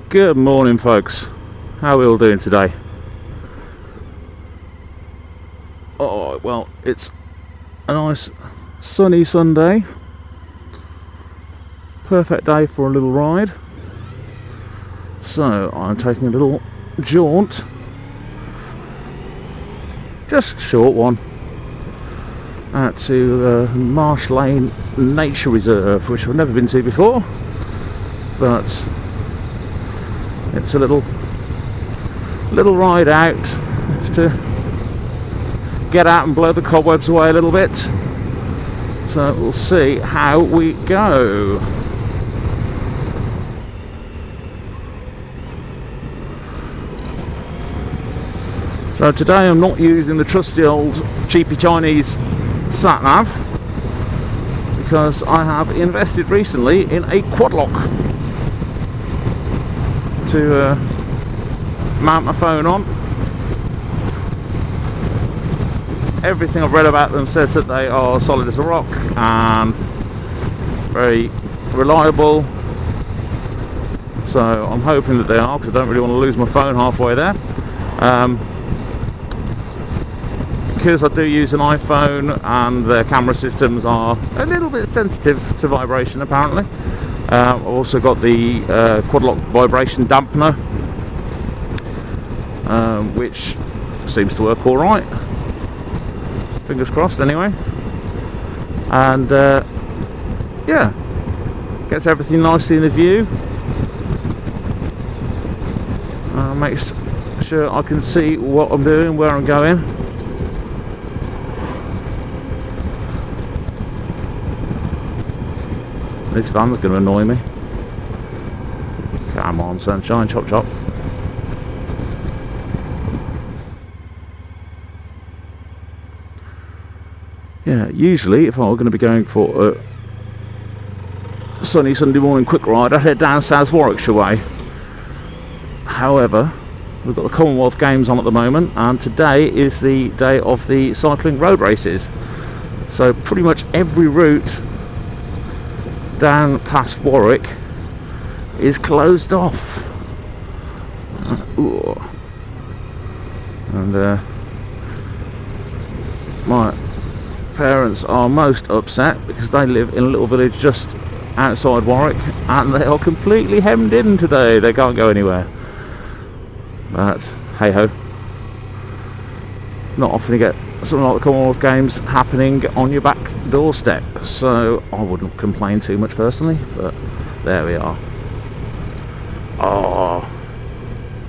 Good morning, folks. How are we all doing today? Oh, well, it's a nice sunny Sunday. Perfect day for a little ride. So I'm taking a little jaunt, just a short one, out to Marsh Lane Nature Reserve, which I've never been to before, but it's a little ride out to get out and blow the cobwebs away a little bit. So we'll see how we go. So today I'm not using the trusty old cheapy Chinese sat-nav, because I have invested recently in a quad lock to mount my phone on. Everything I've read about them says that they are solid as a rock and very reliable, so I'm hoping that they are, because I don't really want to lose my phone halfway there. Because I do use an iPhone and their camera systems are a little bit sensitive to vibration apparently. I've also got the quad lock vibration dampener, which seems to work alright, fingers crossed anyway, and yeah, gets everything nicely in the view, makes sure I can see what I'm doing, where I'm going. This van's going to annoy me. Come on, sunshine, chop chop. Yeah, usually if I were going to be going for a sunny Sunday morning quick ride, I'd head down South Warwickshire way. However, we've got the Commonwealth Games on at the moment, and today is the day of the cycling road races. So pretty much every route down past Warwick is closed off. And my parents are most upset because they live in a little village just outside Warwick and they are completely hemmed in today. They can't go anywhere. But hey ho, not often you get something like the Commonwealth Games happening on your back doorstep, so I wouldn't complain too much personally, but there we are. Oh,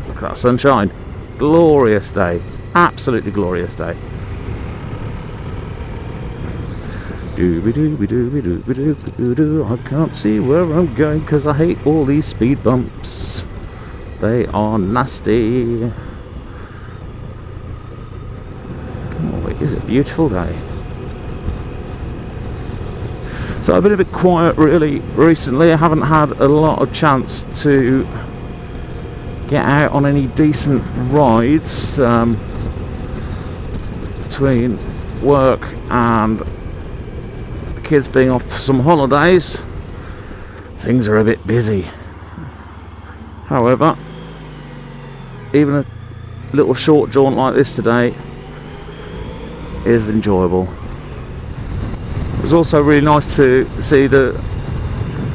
look at that sunshine. Glorious day, absolutely glorious day. Dooby dooby dooby dooby dooby doo doo. I can't see where I'm going because I hate all these speed bumps. They are nasty. Oh, it is a beautiful day. So I've been a bit quiet really recently. I haven't had a lot of chance to get out on any decent rides between work and the kids being off for some holidays. Things are a bit busy. However, even a little short jaunt like this today is enjoyable. It was also really nice to see the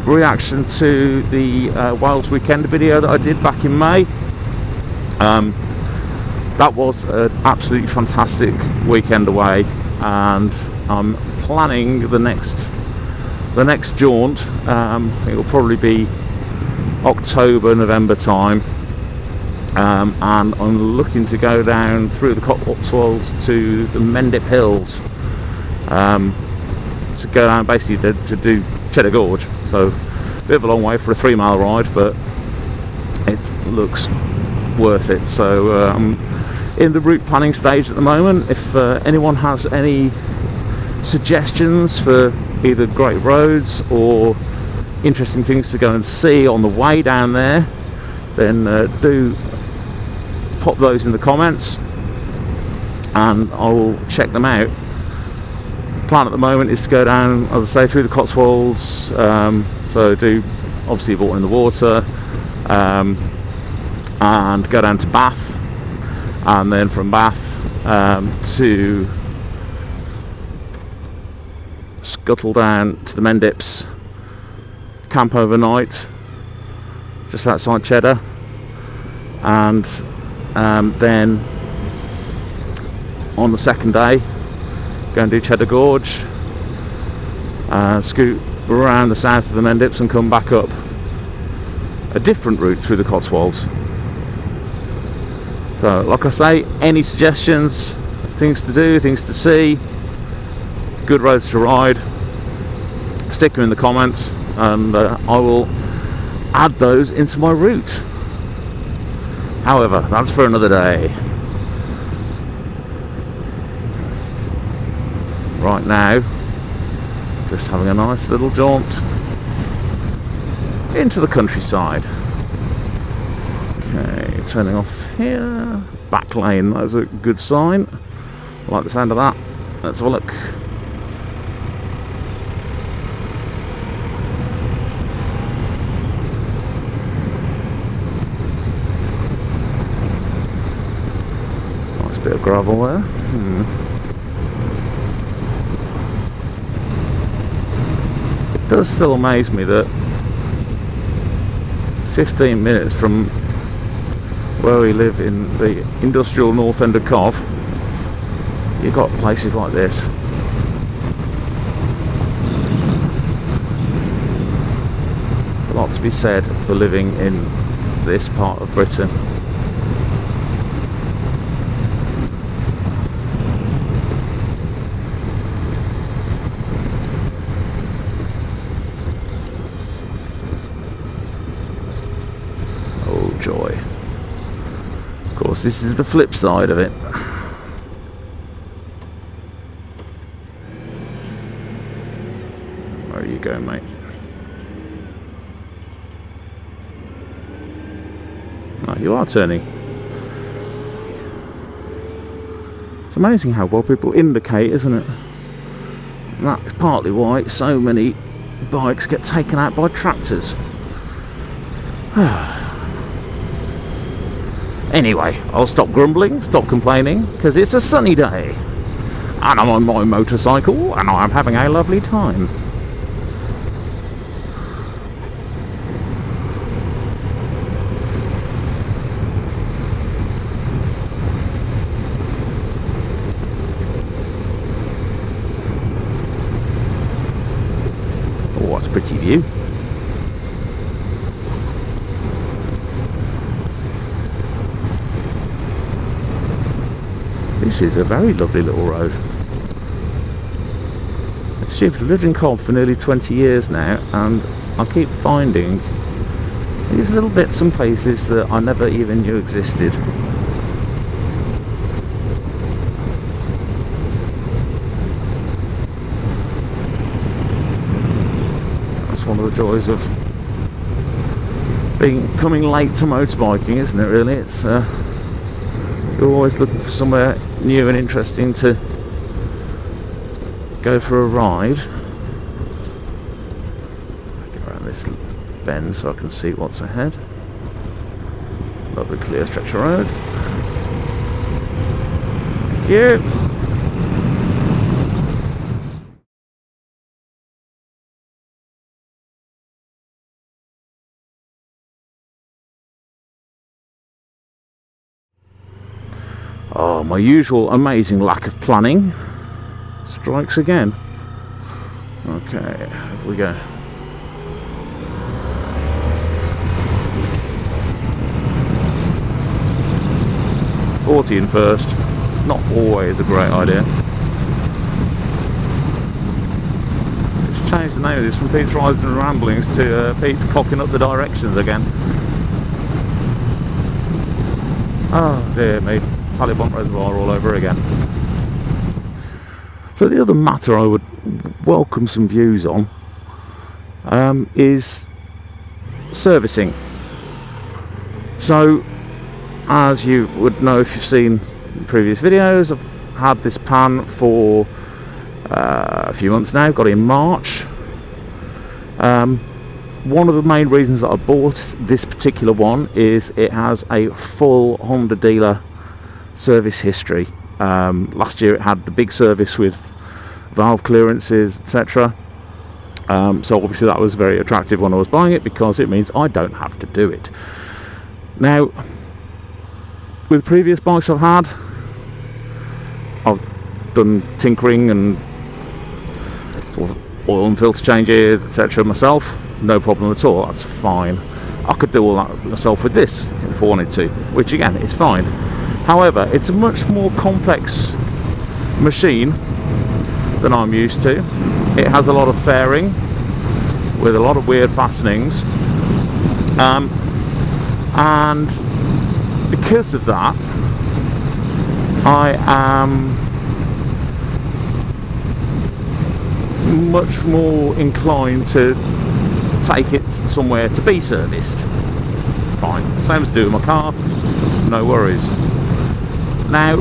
reaction to the Wales Weekend video that I did back in May. That was an absolutely fantastic weekend away, and I'm planning the next jaunt. It will probably be October, November time, and I'm looking to go down through the Cotswolds to the Mendips Hills, to go down basically to do Cheddar Gorge. So a bit of a long way for a 3-mile ride, but it looks worth it. So I'm in the route planning stage at the moment. If anyone has any suggestions for either great roads or interesting things to go and see on the way down there, then do pop those in the comments and I will check them out. Plan at the moment is to go down, as I say, through the Cotswolds, so do obviously water in the water, and go down to Bath, and then from Bath to scuttle down to the Mendips, camp overnight just outside Cheddar, and then on the second day go and do Cheddar Gorge, scoot around the south of the Mendips and come back up a different route through the Cotswolds. So like I say, any suggestions, things to do, things to see, good roads to ride, stick them in the comments, and I will add those into my route. However, that's for another day. Right now, just having a nice little jaunt into the countryside. Okay, turning off here. Back lane, that's a good sign. I like the sound of that. Let's have a look. Nice bit of gravel there. It does still amaze me that 15 minutes from where we live in the industrial north end of Cov, you've got places like this. There's a lot to be said for living in this part of Britain. Oh joy. Of course, this is the flip side of it. Where are you going, mate? Oh, you are turning. It's amazing how well people indicate, isn't it? And that's partly why so many bikes get taken out by tractors. Anyway, I'll stop grumbling, stop complaining, because it's a sunny day and I'm on my motorcycle and I'm having a lovely time. Oh, what a pretty view. This is a very lovely little road. I've lived in Cov for nearly 20 years now, and I keep finding these little bits and places that I never even knew existed. That's one of the joys of coming late to motorbiking, isn't it, really? It's you're always looking for somewhere new and interesting to go for a ride. Get around this bend so I can see what's ahead. Lovely clear stretch of road. Thank you. Oh, my usual amazing lack of planning strikes again. Okay, here we go. "40 in first," not always a great idea. Let's change the name of this from Pete's Rides and Ramblings to Pete's Cocking Up the Directions again. Oh dear me. Taliban Reservoir all over again. So the other matter I would welcome some views on is servicing. So, as you would know if you've seen previous videos, I've had this pan for a few months now, got it in March. one of the main reasons that I bought this particular one is it has a full Honda dealer service history. Last year it had the big service with valve clearances, etc. So obviously that was very attractive when I was buying it, because it means I don't have to do it. Now, with previous bikes I've had, I've done tinkering and sort of oil and filter changes, etc. myself, no problem at all, that's fine. I could do all that myself with this if I wanted to, which again is fine. However, it's a much more complex machine than I'm used to. It has a lot of fairing with a lot of weird fastenings, and because of that I am much more inclined to take it somewhere to be serviced. Fine, same as do with my car, no worries. Now,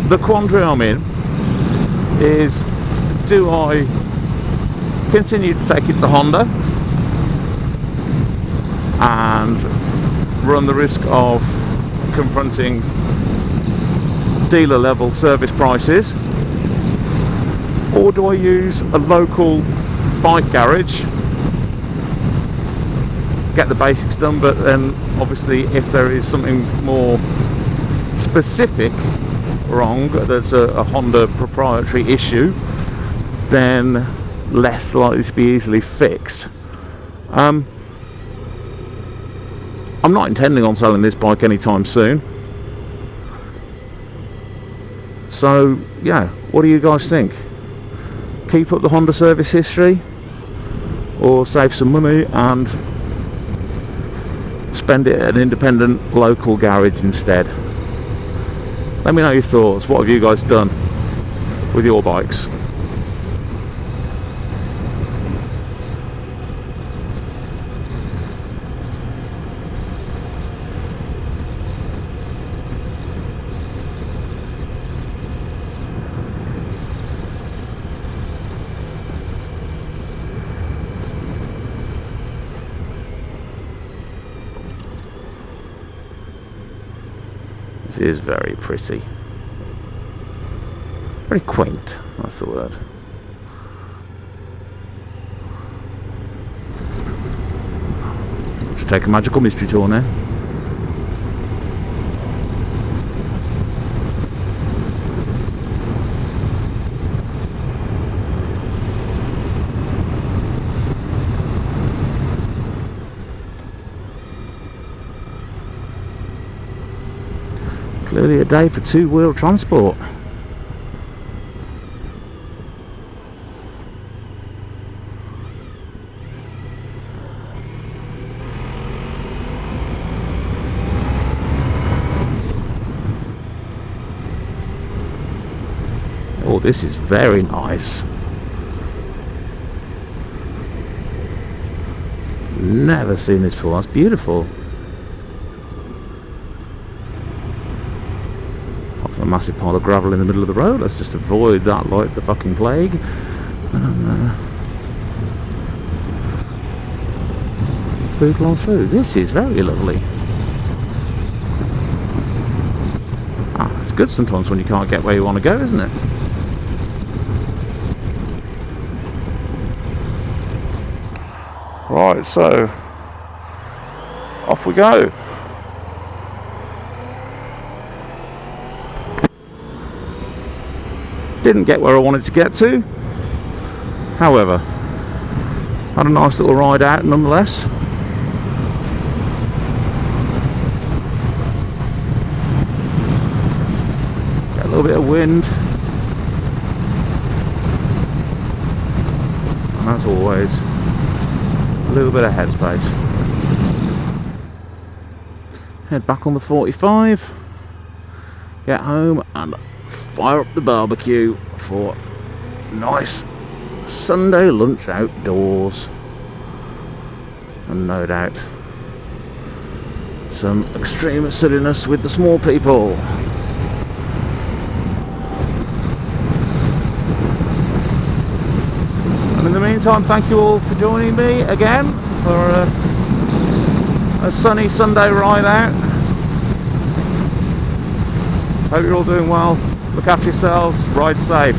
the quandary I'm in is, do I continue to take it to Honda and run the risk of confronting dealer level service prices, or do I use a local bike garage, get the basics done, but then obviously if there is something more specific wrong, that's a Honda proprietary issue, then less likely to be easily fixed. I'm not intending on selling this bike anytime soon, so yeah, what do you guys think? Keep up the Honda service history, or save some money and spend it at an independent local garage instead? Let me know your thoughts. What have you guys done with your bikes? This is very pretty. Very quaint, that's the word. Let's take a magical mystery tour now. Clearly a day for two-wheel transport. Oh, this is very nice. Never seen this before. That's beautiful. A massive pile of gravel in the middle of the road. Let's just avoid that like the fucking plague. Poodle on through. This is very lovely. It's good sometimes when you can't get where you want to go, isn't it? Right, so off we go. Didn't get where I wanted to get to, however, had a nice little ride out nonetheless. Get a little bit of wind, and as always, a little bit of headspace. Head back on the 45, get home and fire up the barbecue for nice Sunday lunch outdoors, and no doubt some extreme silliness with the small people. And in the meantime, meantime, thank you all for joining me again for a sunny Sunday ride out. Hope you're all doing well. Look after yourselves. Ride safe.